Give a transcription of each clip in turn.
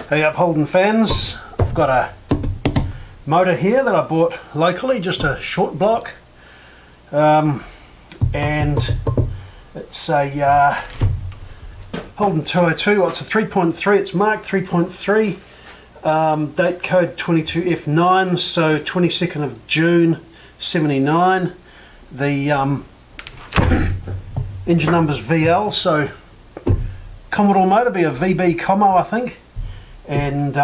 Hey up Holden fans, I've got a motor here that I bought locally, just a short block, and it's a Holden 202. It's a 3.3, it's marked 3.3, date code 22F9, so 22nd of June 79. The engine number's VL, so Commodore motor, be a VB Commo I think. And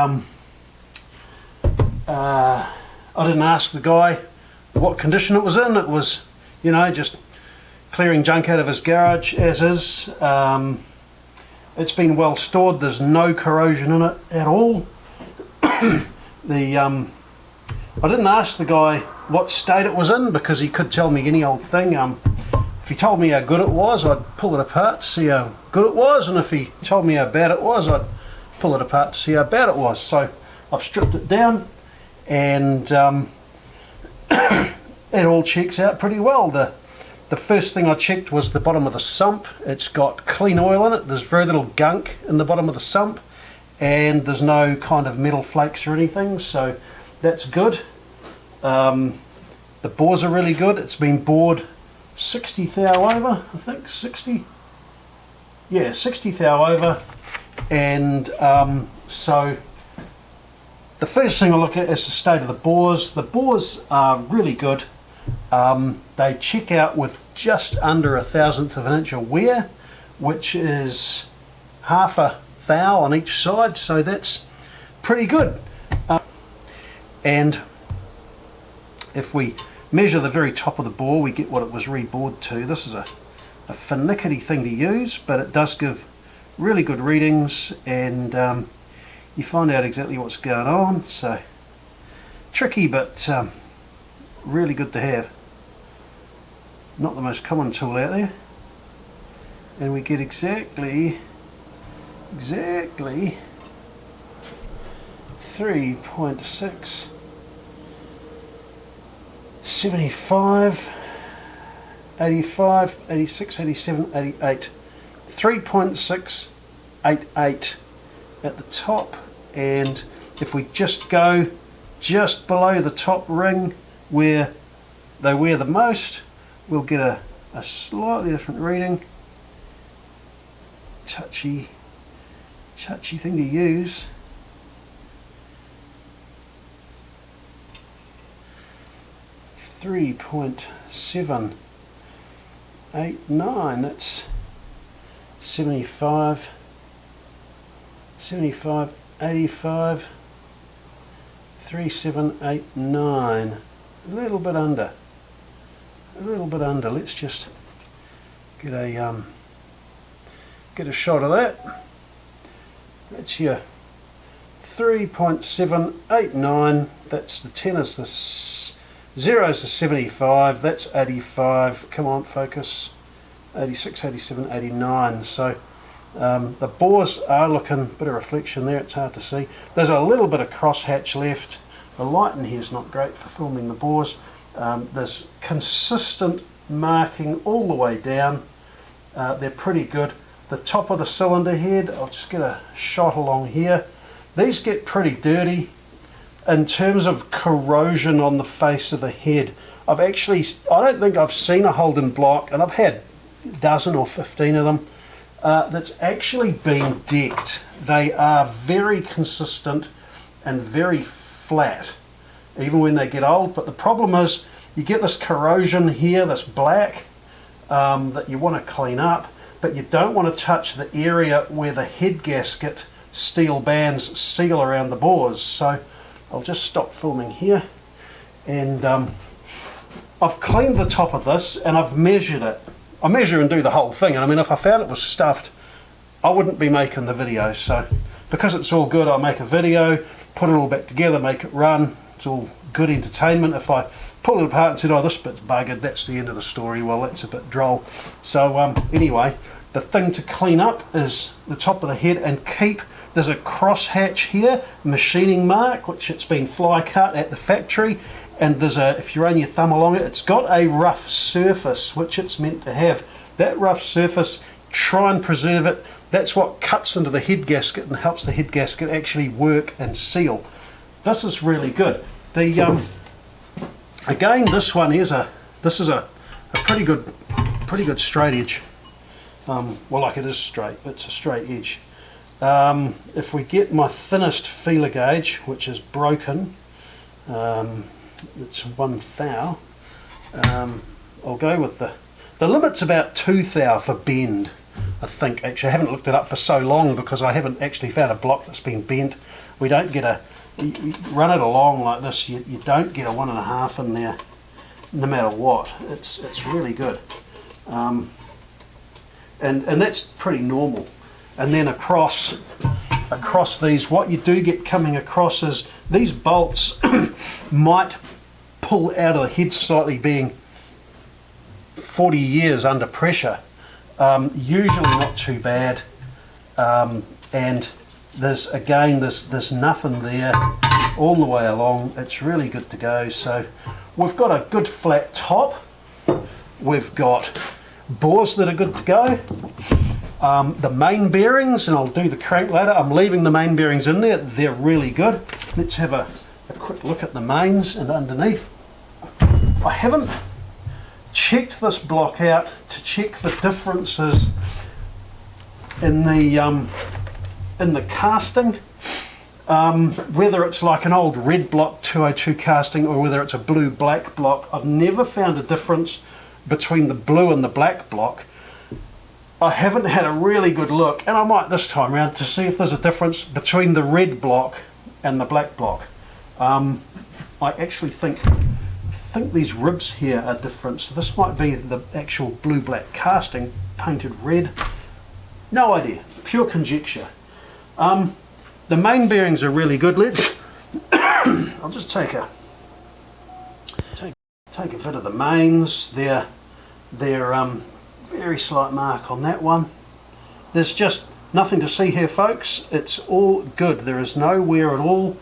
I didn't ask the guy what condition it was in. It was, you know, just clearing junk out of his garage as is. It's been well stored, there's no corrosion in it at all. I didn't ask the guy what state it was in because he could tell me any old thing. If he told me how good it was, I'd pull it apart to see how good it was, and if he told me how bad it was, I'd pull it apart to see how bad it was. So I've stripped it down, and it all checks out pretty well. The first thing I checked was the bottom of the sump. It's got clean oil in it, there's very little gunk in the bottom of the sump, and there's no kind of metal flakes or anything, so that's good. The bores are really good. It's been bored 60 thou over, I think, 60? Yeah, 60 thou over. And so the first thing I look at is the state of the bores. The bores are really good. They check out with just under 1/1000th of an inch of wear, which is half a thou on each side, so that's pretty good. And if we measure the very top of the bore, we get what it was rebored to. This is a finicky thing to use, but it does give really good readings, and you find out exactly what's going on. So tricky, but really good to have. Not the most common tool out there, and we get exactly 3.6 75 85 86 87 88 3.688 at the top, and if we just go just below the top ring where they wear the most, we'll get a slightly different reading. Touchy thing to use. .789, that's 75 85 3789, a little bit under. Let's just get a shot of that. That's your 3.789. that's the 10 is the 0 is the 75, that's 85, come on focus, 86, 87, 89. So the bores are looking, a bit of reflection there, it's hard to see. There's a little bit of crosshatch left. The light in here is not great for filming the bores. There's consistent marking all the way down. They're pretty good. The top of the cylinder head, I'll just get a shot along here. These get pretty dirty. In terms of corrosion on the face of the head, I don't think I've seen a Holden block, and I've had a dozen or 15 of them, that's actually been decked. They are very consistent and very flat, even when they get old. But the problem is, you get this corrosion here, this black, that you want to clean up, but you don't want to touch the area where the head gasket steel bands seal around the bores. So I'll just stop filming here, and I've cleaned the top of this and I've measured it. I measure and do the whole thing, and I mean, if I found it was stuffed, I wouldn't be making the video. So because it's all good, I'll make a video, put it all back together, make it run. It's all good entertainment. If I pull it apart and said, oh, this bit's buggered, that's the end of the story, well, that's a bit droll. So anyway, the thing to clean up is the top of the head and keep. There's a crosshatch here, machining mark, which it's been fly cut at the factory, and there's a, if you run your thumb along it, it's got a rough surface, which it's meant to have. That rough surface, try and preserve it That's what cuts into the head gasket and helps the head gasket actually work and seal. This is really good. The again, this one is a pretty good straight edge. Well, like it is straight, it's a straight edge. If we get my thinnest feeler gauge, which is broken, it's 1 thou. I'll go with the limit's about 2 thou for bend, I think. Actually, I haven't looked it up for so long because I haven't actually found a block that's been bent. We don't get you run it along like this, you don't get a 1.5 in there no matter what. It's really good. And that's pretty normal. And then across these, what you do get coming across is these bolts might pull out of the head slightly, being 40 years under pressure. Usually not too bad. And there's nothing there all the way along. It's really good to go. So we've got a good flat top. We've got bores that are good to go. The main bearings, and I'll do the crank later, I'm leaving the main bearings in there. They're really good. Let's have a quick look at the mains and underneath. I haven't checked this block out to check the differences in the casting, whether it's like an old red block 202 casting or whether it's a blue black block. I've never found a difference between the blue and the black block. I haven't had a really good look, and I might this time around, to see if there's a difference between the red block and the black block. I actually think these ribs here are different, so this might be the actual blue black casting painted red. No idea, pure conjecture. The main bearings are really good. Let's I'll just take a bit of the mains. They're very slight mark on that one. There's just nothing to see here, folks. It's all good. There is no wear at all.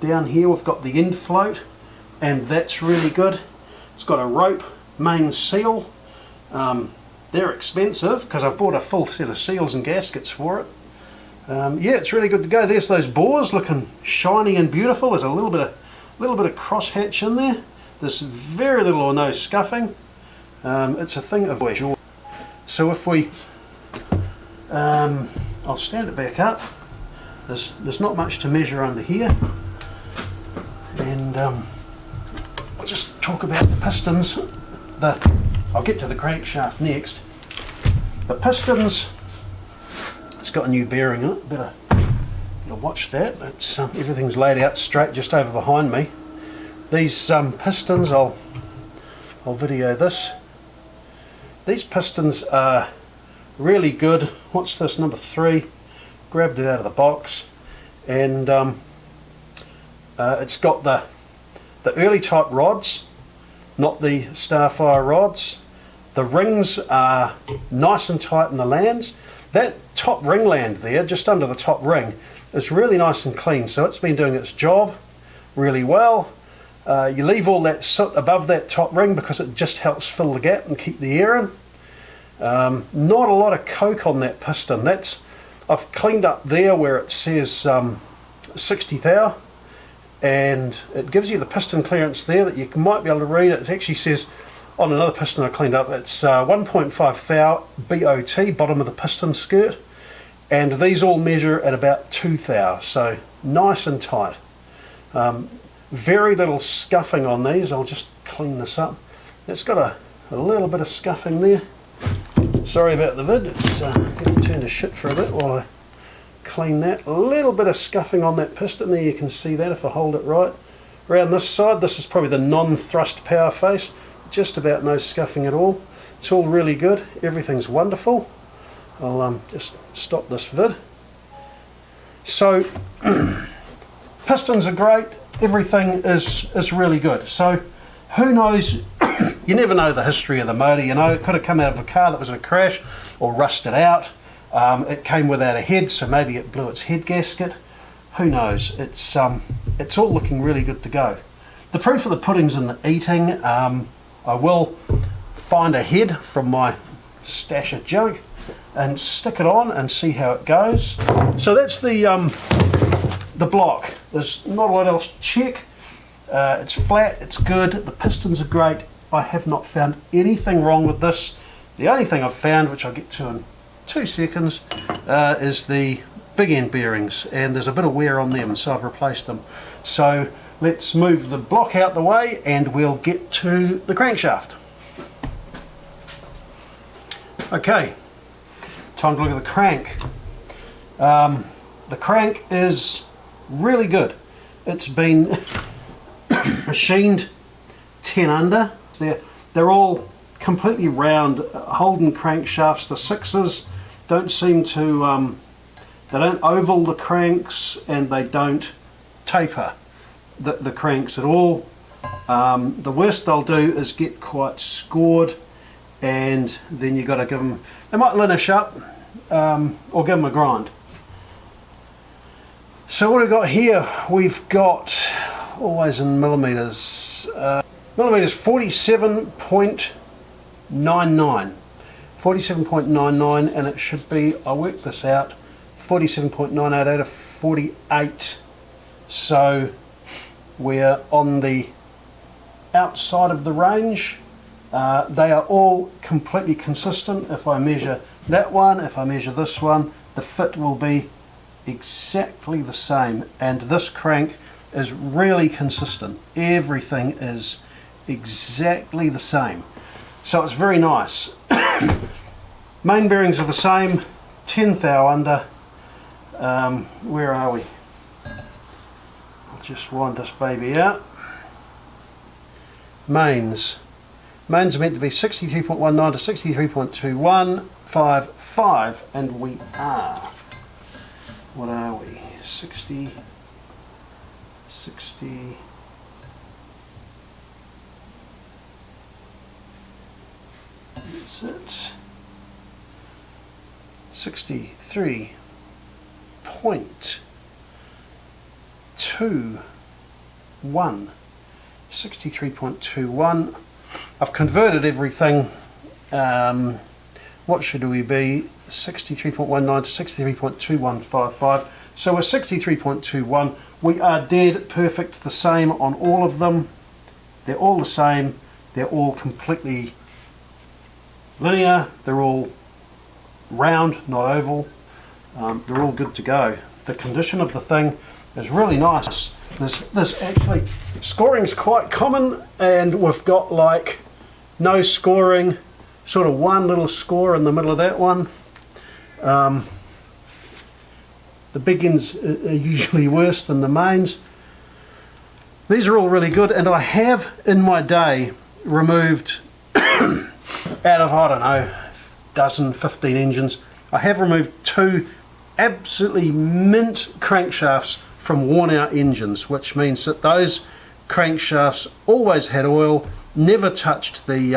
Down here we've got the end float, and that's really good. It's got a rope main seal. They're expensive because I've bought a full set of seals and gaskets for it. Yeah, it's really good to go. There's those bores looking shiny and beautiful. There's a little bit of crosshatch in there. There's very little or no scuffing. It's a thing of joy. So if we, I'll stand it back up. There's not much to measure under here, and I'll just talk about the pistons. I'll get to the crankshaft next. The pistons, it's got a new bearing in it. Better watch that. It's everything's laid out straight just over behind me. These pistons, I'll video this. These pistons are really good. What's this, number 3? Grabbed it out of the box, and it's got the early type rods, not the Starfire rods. The rings are nice and tight in the lands. That top ring land there, just under the top ring, is really nice and clean, so it's been doing its job really well. You leave all that soot above that top ring because it just helps fill the gap and keep the air in. Not a lot of coke on that piston. I've cleaned up there where it says 60 thou, and it gives you the piston clearance there that you might be able to read. It actually says on another piston I cleaned up, it's 1.5 thou BOT, bottom of the piston skirt, and these all measure at about 2 thou, so nice and tight. Very little scuffing on these. I'll just clean this up. It's got a little bit of scuffing there. Sorry about the vid, it's getting turned to shit for a bit while I clean that. A little bit of scuffing on that piston there, you can see that if I hold it right. Around this side, this is probably the non-thrust power face. Just about no scuffing at all. It's all really good. Everything's wonderful. I'll just stop this vid. So, pistons are great. Everything is really good. So, who knows? You never know the history of the motor. You know, it could have come out of a car that was in a crash or rusted out. It came without a head, so maybe it blew its head gasket. Who knows? It's all looking really good to go. The proof of the pudding's in the eating. I will find a head from my stash of junk. and stick it on and see how it goes. So that's the block. There's not a lot else to check. It's flat, it's good, the pistons are great. I have not found anything wrong with this. The only thing I've found, which I'll get to in 2 seconds, is the big end bearings, and there's a bit of wear on them, so I've replaced them. So let's move the block out the way and we'll get to the crankshaft. Okay, time to look at the crank. The crank is really good. It's been machined 10 under. They're all completely round Holden crankshafts. The 6s don't seem to, they don't oval the cranks and they don't taper the cranks at all. The worst they'll do is get quite scored, and then you've got to give them, they might linish up or give them a grind. So what we've got here, we've got, always in millimetres, millimetres 47.99, 47.99, and it should be, I worked this out, 47.988 out of 48. So we're on the outside of the range. They are all completely consistent. If I measure that one, if I measure this one, the fit will be exactly the same, and this crank is really consistent. Everything is exactly the same, so it's very nice. Main bearings are the same, 10 thou under. Where are we? I'll just wind this baby out. Mains are meant to be 63.19 to 63.2155, and we are, what are we, 60, that's it, 63.21. I've converted everything. What should we be? 63.19 to 63.2155. So we're 63.21. We are dead perfect the same on all of them. They're all the same. They're all completely linear. They're all round, not oval. They're all good to go. The condition of the thing is really nice. This actually, scoring's quite common, and we've got like no scoring, sort of one little score in the middle of that one. The big ends are usually worse than the mains. These are all really good, and I have in my day removed out of, I don't know, dozen, 15 engines, I have removed 2 absolutely mint crankshafts from worn out engines, which means that those crankshafts always had oil, never touched the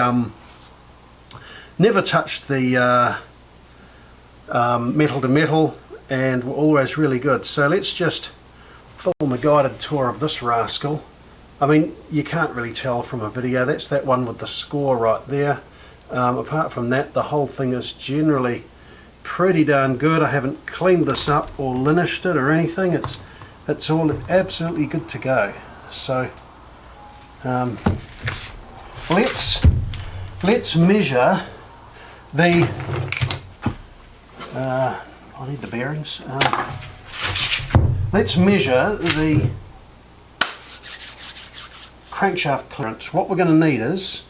metal to metal, and were always really good. So let's just film a guided tour of this rascal. I mean, you can't really tell from a video. That's that one with the score right there. Apart from that, the whole thing is generally pretty darn good. I haven't cleaned this up or linished it or anything. It's all absolutely good to go. So let's measure the I need the bearings. Let's measure the crankshaft clearance. What we're going to need is,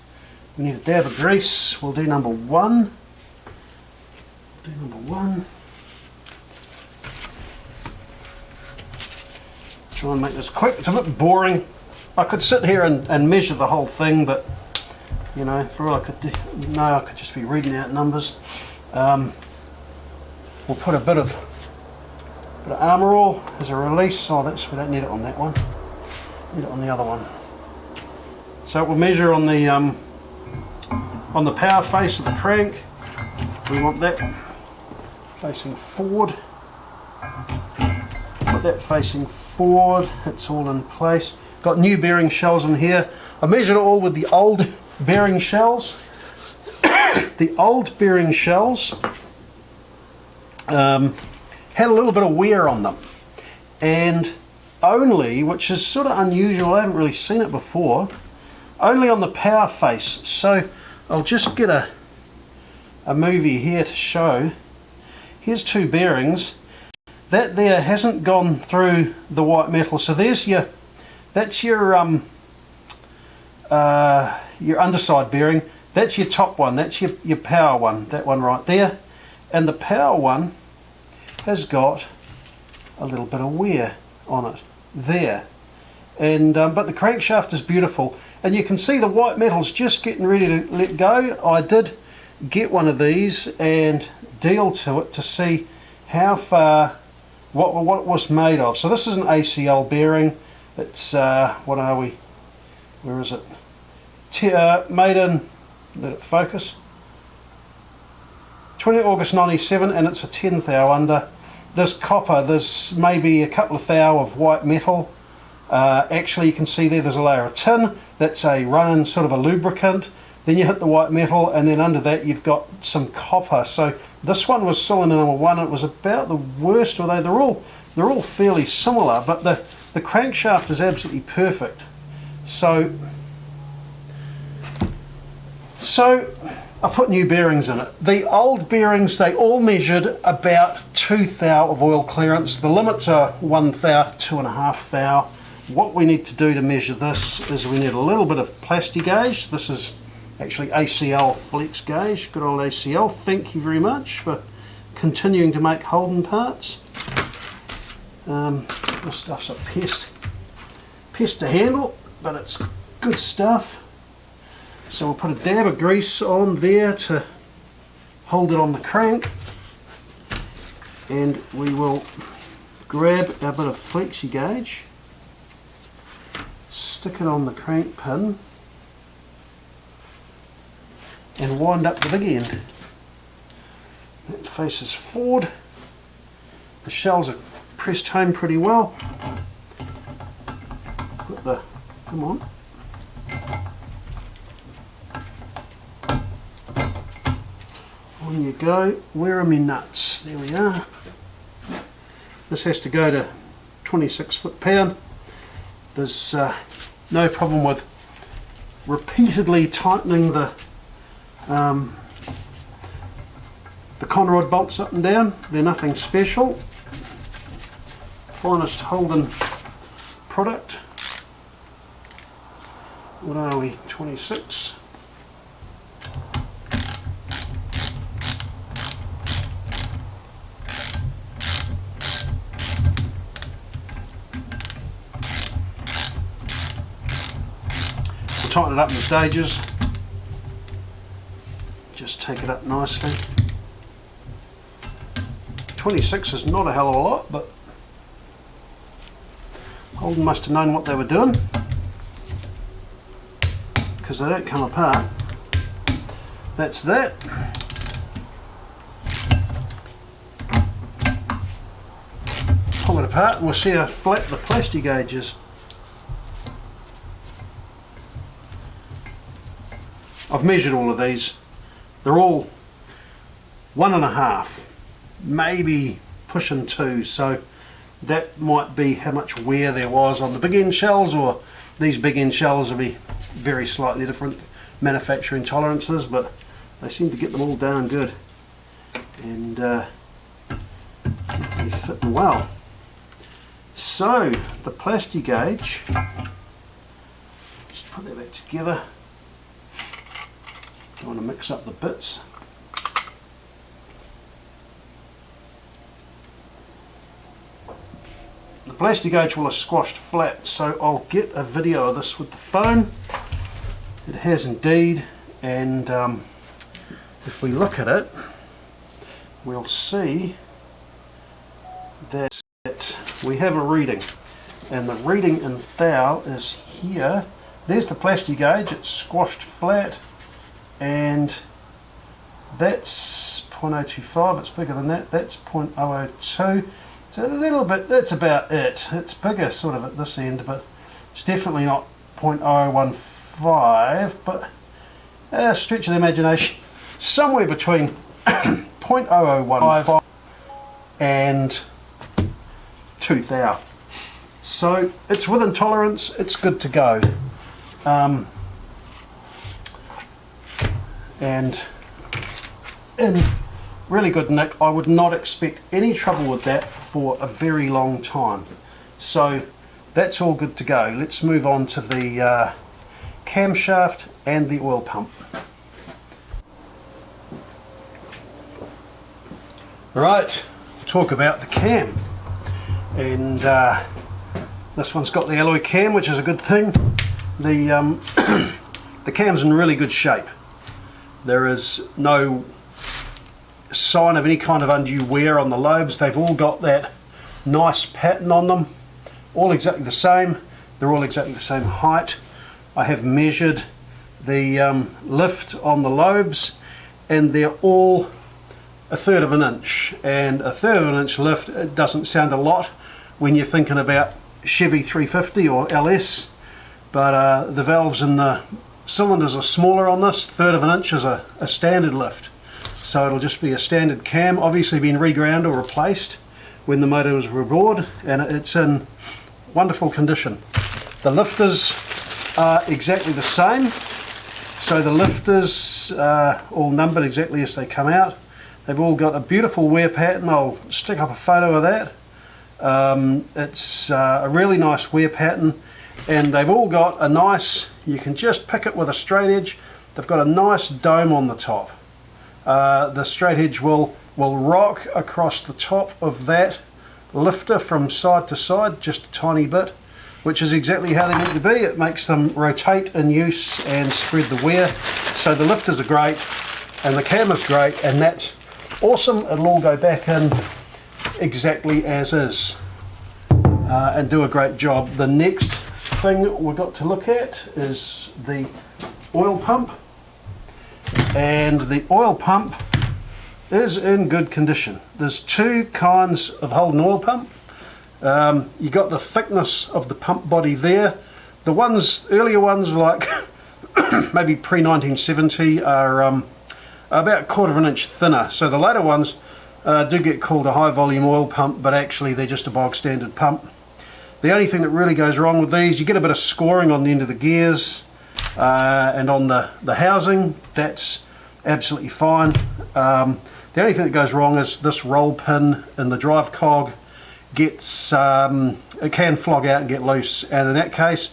we need a dab of grease. We'll do number 1. Try and make this quick. It's a bit boring. I could sit here and measure the whole thing, but you know, for all I could do, no, I could just be reading out numbers. We'll put a bit of Armour All as a release. Oh, we don't need it on that one. Need it on the other one. So we'll measure on the power face of the crank. We want that facing forward. Put that facing forward. It's all in place. Got new bearing shells in here. I measured it all with the old bearing shells. The old bearing shells had a little bit of wear on them, and only, which is sort of unusual, I haven't really seen it before, only on the power face. So I'll just get a movie here to show. Here's two bearings. That there hasn't gone through the white metal, so there's that's your underside bearing. That's your top one, that's your power one, that one right there. And the power one has got a little bit of wear on it there. And but the crankshaft is beautiful, and you can see the white metal's just getting ready to let go. I did get one of these and deal to it to see how far, what it was made of. So this is an ACL bearing. It's what are we, where is it, made in, let it focus, 20 August 97, and it's a 10 thou under. This copper, there's maybe a couple of thou of white metal. Actually you can see there's a layer of tin, that's a run-in sort of a lubricant. Then you hit the white metal, and then under that you've got some copper. So this one was cylinder number 1. It was about the worst, although they're all fairly similar, but the crankshaft is absolutely perfect. So I put new bearings in it. The old bearings, they all measured about 2 thou of oil clearance. The limits are 1 thou to 2.5 thou. What we need to do to measure this is we need a little bit of plasti gauge. This is actually ACL flex gauge, good old ACL. Thank you very much for continuing to make Holden parts. This stuff's a pest to handle, but it's good stuff. So we'll put a dab of grease on there to hold it on the crank, and we will grab a bit of flexi gauge, stick it on the crank pin, and wind up the big end. That faces forward. The shells are pressed home pretty well. Put the, come on. On you go. Where are my nuts? There we are. This has to go to 26 foot-pound. There's no problem with repeatedly tightening the conrod bolts up and down. They're nothing special. Finest Holden product. What are we? 26. We'll tighten it up in stages. Just take it up nicely. 26 is not a hell of a lot, but Holden must have known what they were doing, because they don't come apart. That's that. Pull it apart and we'll see how flat the plasti gauge is. I've measured all of these. They're all 1.5, maybe pushing 2, so that might be how much wear there was on the big end shells, or these big end shells will be very slightly different manufacturing tolerances, but they seem to get them all down good, and they're fitting well. So the plasti gauge, just put that back together. Don't want to mix up the bits. The plasti gauge will have squashed flat, so I'll get a video of this with the phone. It has indeed, and if we look at it, we'll see that we have a reading, and the reading in thou is here. There's the plasti gauge, it's squashed flat, and that's 0.025, it's bigger than that, that's 0.002. So a little bit, that's about it. It's bigger sort of at this end, but it's definitely not 0.015, but stretch of the imagination, somewhere between 0.0015 and 2 thou. So it's within tolerance, it's good to go. And in really good nick. I would not expect any trouble with that for a very long time. So that's all good to go. Let's move on to the camshaft and the oil pump. Right, we'll talk about the cam. And this one's got the alloy cam, which is a good thing. The the cam's in really good shape. There is no sign of any kind of undue wear on the lobes. They've all got that nice pattern on them, all exactly the same. They're all exactly the same height. I have measured the lift on the lobes, and they're all 1/3 of an inch. And 1/3 of an inch lift, it doesn't sound a lot when you're thinking about Chevy 350 or LS, but the valves in the cylinders are smaller on this. 1/3 of an inch is a standard lift. So it'll just be a standard cam, obviously been reground or replaced when the motor was rebored, and it's in wonderful condition. The lifters are exactly the same. So the lifters are all numbered exactly as they come out. They've all got a beautiful wear pattern. I'll stick up a photo of that. It's a really nice wear pattern, and they've all got a nice, you can just pick it with a straight edge, they've got a nice dome on the top. The straight edge will rock across the top of that lifter from side to side just a tiny bit, which is exactly how they need to be. It makes them rotate in use and spread the wear. So the lifters are great and the cam is great, and that's awesome. It'll all go back in exactly as is and do a great job. The next thing we've got to look at is the oil pump. And the oil pump is in good condition. There's two kinds of Holden oil pump. You got the thickness of the pump body there. The earlier ones like maybe pre-1970 are about 1/4 of an inch thinner. So the later ones do get called a high volume oil pump, but actually they're just a bog standard pump. The only thing that really goes wrong with these, you get a bit of scoring on the end of the gears and on the housing. That's absolutely fine. The only thing that goes wrong is this roll pin in the drive cog gets it can flog out and get loose, and in that case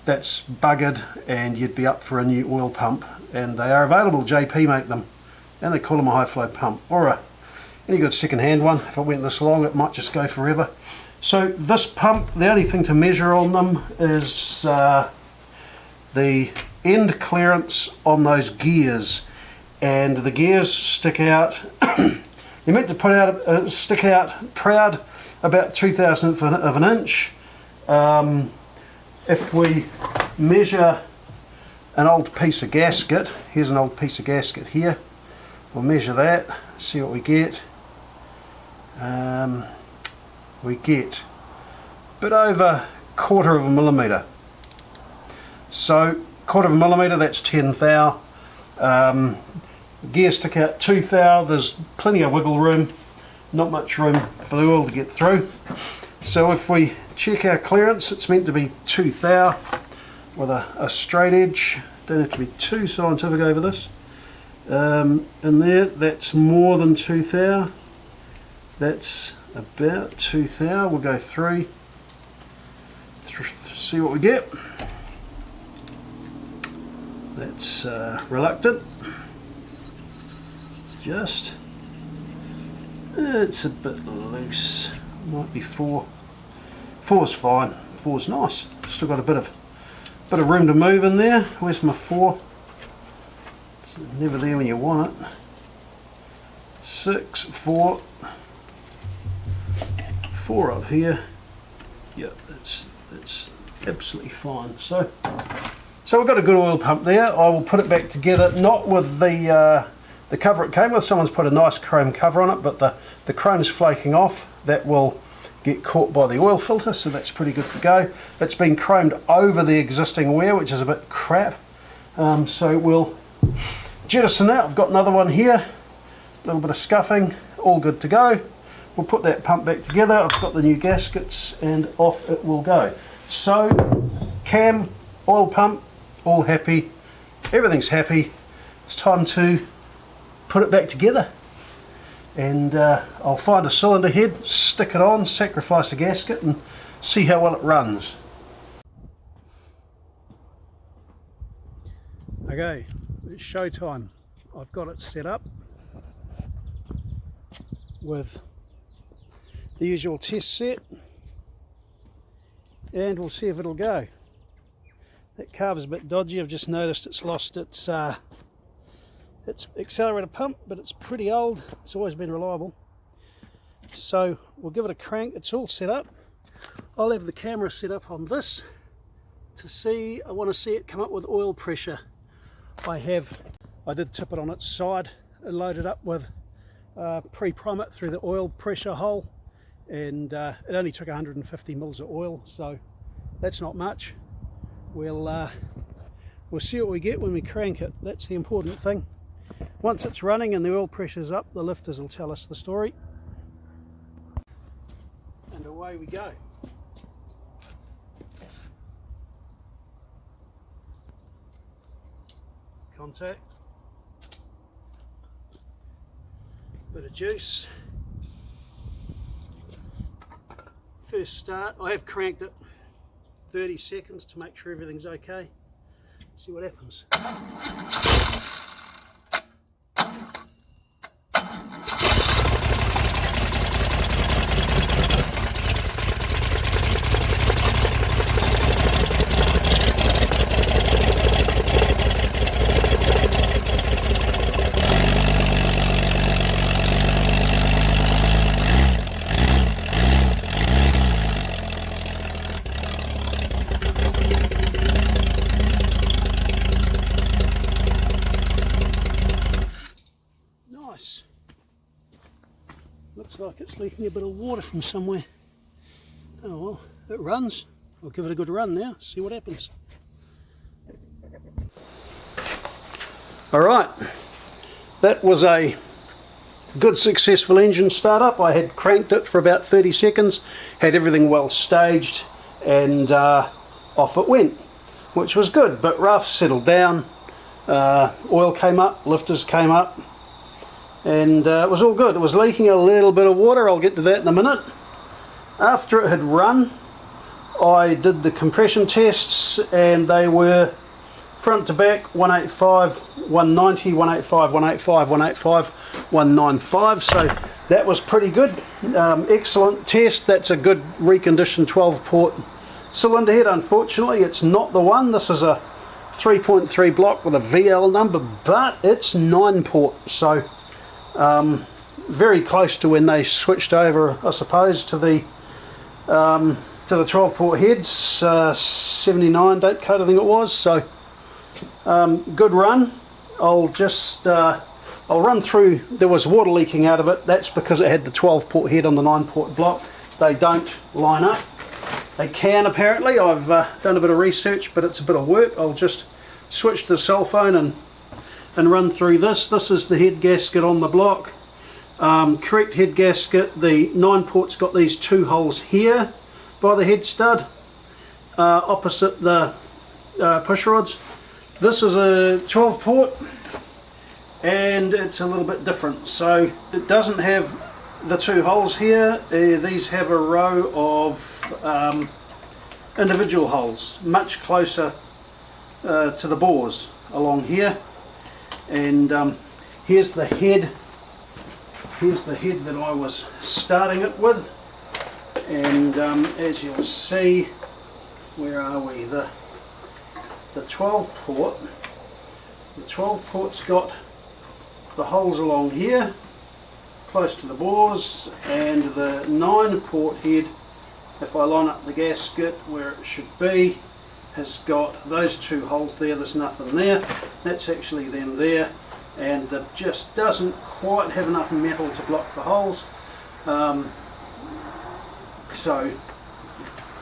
that's buggered and you'd be up for a new oil pump. And they are available. JP make them, and they call them a high flow pump, or any good second hand one. If it went this long it might just go forever. So this pump, the only thing to measure on them is the end clearance on those gears, and the gears stick out they're meant to stick out proud about 2/1000 of an inch. If we measure an old piece of gasket, here's an old piece of gasket here, we'll measure that, see what we get. We get a bit over 1/4 of a millimetre. So 1/4 of a millimetre, that's 10 thou. Gears stick out 2 thou. There's plenty of wiggle room, not much room for the oil to get through. So if we check our clearance, it's meant to be 2 thou with a straight edge. Don't have to be too scientific over this. And there, that's more than 2 thou. That's about 2 thou. We'll go through, see what we get. That's reluctant. It's a bit loose. Might be 4. 4's fine. 4's nice. Still got a bit of room to move in there. Where's my 4? It's never there when you want it. 6, 4. 4 up here. Yep, that's absolutely fine. So we've got a good oil pump there. I will put it back together, not with the cover it came with. Someone's put a nice chrome cover on it, but the chrome's flaking off. That will get caught by the oil filter, so that's pretty good to go. It's been chromed over the existing wear, which is a bit crap. So we'll jettison that. I've got another one here, a little bit of scuffing, all good to go. we'll put that pump back together. I've got the new gaskets and off it will go. So cam, oil pump, all happy, everything's happy. It's time to put it back together, and I'll find a cylinder head, stick it on, sacrifice a gasket and see how well it runs. Okay, it's showtime. I've got it set up with the usual test set, and we'll see if it'll go. That carve's a bit dodgy. I've just noticed it's lost its accelerator pump, but it's pretty old. It's always been reliable. So we'll give it a crank. It's all set up. I'll have the camera set up on this to see. I want to see it come up with oil pressure. I did tip it on its side and load it up with pre-prime it through the oil pressure hole, and it only took 150 mils of oil, so that's not much. We'll see what we get when we crank it. That's the important thing. Once it's running and the oil pressure's up, the lifters will tell us the story, and away we go. Contact, bit of juice. First start, I have cranked it 30 seconds to make sure everything's okay. See what happens. Looks like it's leaking a bit of water from somewhere. Oh well, it runs. I'll give it a good run now, see what happens. Alright, that was a good successful engine startup. I had cranked it for about 30 seconds, had everything well staged, and off it went, which was good. But rough settled down, oil came up, lifters came up, and it was all good. It was leaking a little bit of water, I'll get to that in a minute. After it had run, I did the compression tests, and they were front to back 185, 190, 185, 185, 185, 195, so that was pretty good. Excellent test. That's a good reconditioned 12 port cylinder head. Unfortunately it's not the one. This is a 3.3 block with a VL number, but it's 9 port, so very close to when they switched over, I suppose, to the 12 port heads, 79 date code I think it was. So good run. I'll run through. There was water leaking out of it. That's because it had the 12 port head on the 9 port block. They don't line up. They can apparently. I've done a bit of research, but it's a bit of work. I'll just switch to the cell phone and run through this. This is the head gasket on the block. Correct head gasket. The 9 port's got these 2 holes here by the head stud, opposite the push rods. This is a 12 port, and it's a little bit different. So it doesn't have the 2 holes here. These have a row of individual holes, much closer to the bores along here. And here's the head. Here's the head that I was starting it with. And as you'll see, where are we? The 12 port. The 12 port's got the holes along here, close to the bores, and the 9 port head, if I line up the gasket where it should be, has got those 2 holes there. There's nothing there. That's actually them there, and it just doesn't quite have enough metal to block the holes. So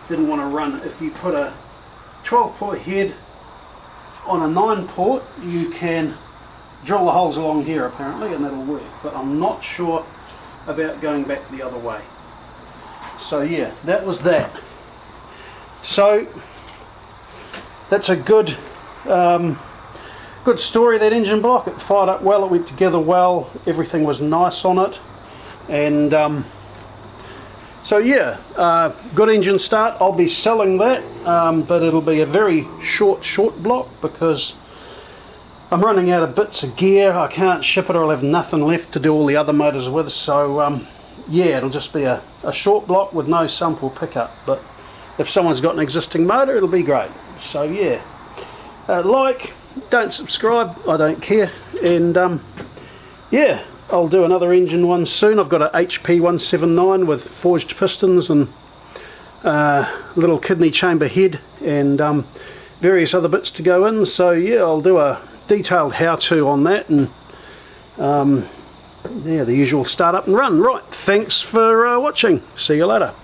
didn't want to run. If you put a 12 port head on a 9 port, you can drill the holes along here apparently, and that'll work, but I'm not sure about going back the other way. So yeah, that was that. So that's a good good story, that engine block. It fired up well, it went together well, everything was nice on it, and so yeah, good engine start. I'll be selling that, but it'll be a very short block because I'm running out of bits of gear. I can't ship it or I'll have nothing left to do all the other motors with, so yeah, it'll just be a short block with no sample pickup, but if someone's got an existing motor, it'll be great. So yeah, like, don't subscribe, I don't care, and yeah, I'll do another engine one soon. I've got a HP 179 with forged pistons and little kidney chamber head and various other bits to go in, so yeah, I'll do a detailed how-to on that, and yeah, the usual start up and run. Right, thanks for watching, see you later.